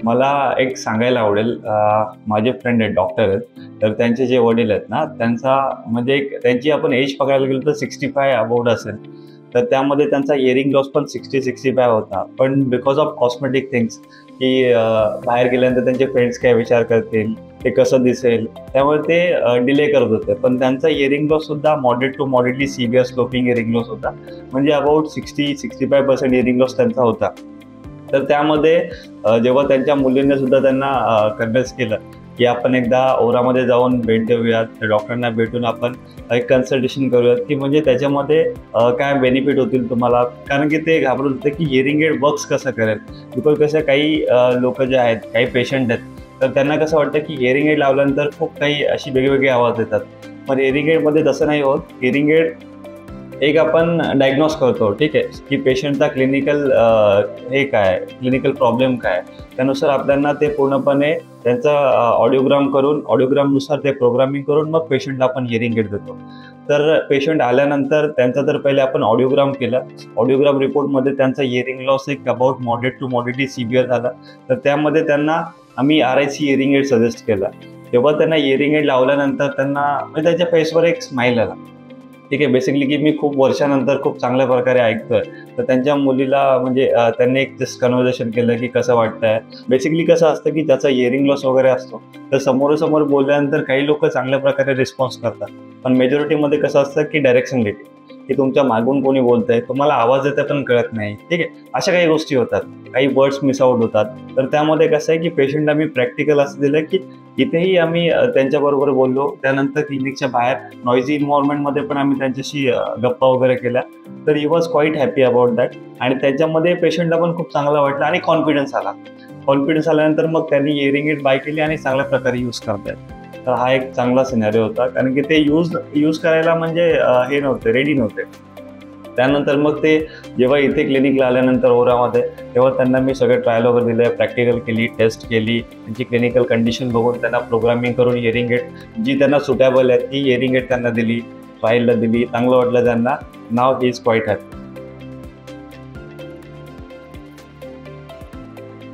मला एक सांगायला आवडेल, माझे फ्रेंड आहेत, डॉक्टर आहेत. तर त्यांचे जे वडील आहेत ना, त्यांचा म्हणजे एक त्यांची आपण एज बघायला गेलो तर 65 अबाउट असेल. तर त्यामध्ये त्यांचा हिअरिंग लॉस पण 60-65 होता. पण बिकॉज ऑफ कॉस्मेटिक थिंग्स, की बाहेर गेल्यानंतर त्यांचे फ्रेंड्स काय विचार करतील, ते कसं दिसेल, त्यामुळे ते डिले करत होते. पण त्यांचा हिअरिंग लॉस सुद्धा moderate to moderately severe sloping hearing loss होता. म्हणजे अबाउट 60-65% हिअरिंग लॉस त्यांचा होता. तर त्यामध्ये जेव्हा त्यांच्या मुलींनी सुद्धा त्यांना कन्व्हिन्स केलं, की आपण एकदा ओरामध्ये जाऊन भेट देऊयात, त्या डॉक्टरांना भेटून आपण एक कन्सल्टेशन करूयात, की म्हणजे त्याच्यामध्ये काय बेनिफिट होतील तुम्हाला. कारण की ते घाबरत होते, की हिअरिंग एड वर्क्स कसं करेल. बिकॉज कसं काही लोकं जे आहेत, काही पेशंट आहेत, तर त्यांना कसं वाटतं, की हिअरिंग एड लावल्यानंतर खूप काही अशी वेगवेगळे आवाज येतात. पण हिअरिंग एडमध्ये तसं नाही होत. हिअरिंग एड एक आपण डायग्नोज करतो, ठीक आहे, की पेशंटचा हे काय, क्लिनिकल प्रॉब्लेम काय, त्यानुसार आपल्याला ते पूर्णपणे त्यांचा ऑडिओग्राम करून, ऑडिओग्रामनुसार ते प्रोग्रामिंग करून मग पेशंटला आपण हिअरिंग एड देतो. तर पेशंट आल्यानंतर त्यांचा तर पहिले आपण ऑडिओग्राम केला. ऑडिओग्राम रिपोर्टमध्ये त्यांचा हिअरिंग लॉस एक about moderate to moderately severe झाला. तर त्यामध्ये त्यांना आम्ही RIC हिअरिंग एड सजेस्ट केला. तेव्हा त्यांना हिअरिंग एड लावल्यानंतर त्यांना म्हणजे त्यांच्या फेसवर एक स्माईल आला. ठीक आहे, बेसिकली की मी खूप वर्षानंतर खूप चांगल्या प्रकारे ऐकतोय. तर त्यांच्या मुलीला म्हणजे त्यांनी एक जस्ट कन्व्हर्सेशन केलं, की कसं वाटतंय. बेसिकली कसं असतं, की ज्याचा हिअरिंग लॉस वगैरे असतो, तर समोरासमोर बोलल्यानंतर काही लोक चांगल्या प्रकारे रिस्पॉन्स करतात. पण मेजॉरिटीमध्ये कसं असतं, की डायरेक्शन देते, की तुमच्या मागून कोणी बोलतंय, तुम्हाला आवाज येतोय पण कळत नाही. ठीक आहे, अशा काही गोष्टी होतात, काही वर्ड्स मिस आउट होतात. तर त्यामध्ये कसं आहे, की पेशंटला मी प्रॅक्टिकल असं दिलं, की इथेही आम्ही त्यांच्याबरोबर बोललो. त्यानंतर क्लिनिकच्या बाहेर नॉइजी एन्व्हायर्नमेंटमध्ये पण आम्ही त्यांच्याशी गप्पा वगैरे केल्या. तर he was quite happy about that. आणि त्याच्यामध्ये पेशंटला पण खूप चांगलं वाटलं आणि कॉन्फिडन्स आला. कॉन्फिडन्स आल्यानंतर मग त्यांनी हिअरिंग एड बाय केली आणि चांगल्या प्रकारे यूज करतायत. तर हा एक चांगला सिनारिओ होता. कारण की ते यूज करायला म्हणजे हे नव्हते, रेडी नव्हते. त्यानंतर मग ते जेव्हा इथे क्लिनिकला आल्यानंतर ओरामध्ये, तेव्हा त्यांना मी सगळे ट्रायल वगैरे दिले, प्रॅक्टिकल केली, टेस्ट केली. त्यांची क्लिनिकल कंडिशन बघून त्यांना प्रोग्रामिंग करून हिअरिंग एड जी त्यांना सुटेबल आहे ती हिअरिंग एड त्यांना दिली, ट्रायलला दिली. चांगलं वाटलं त्यांना. नाव ही इज क्वाईट हॅपी.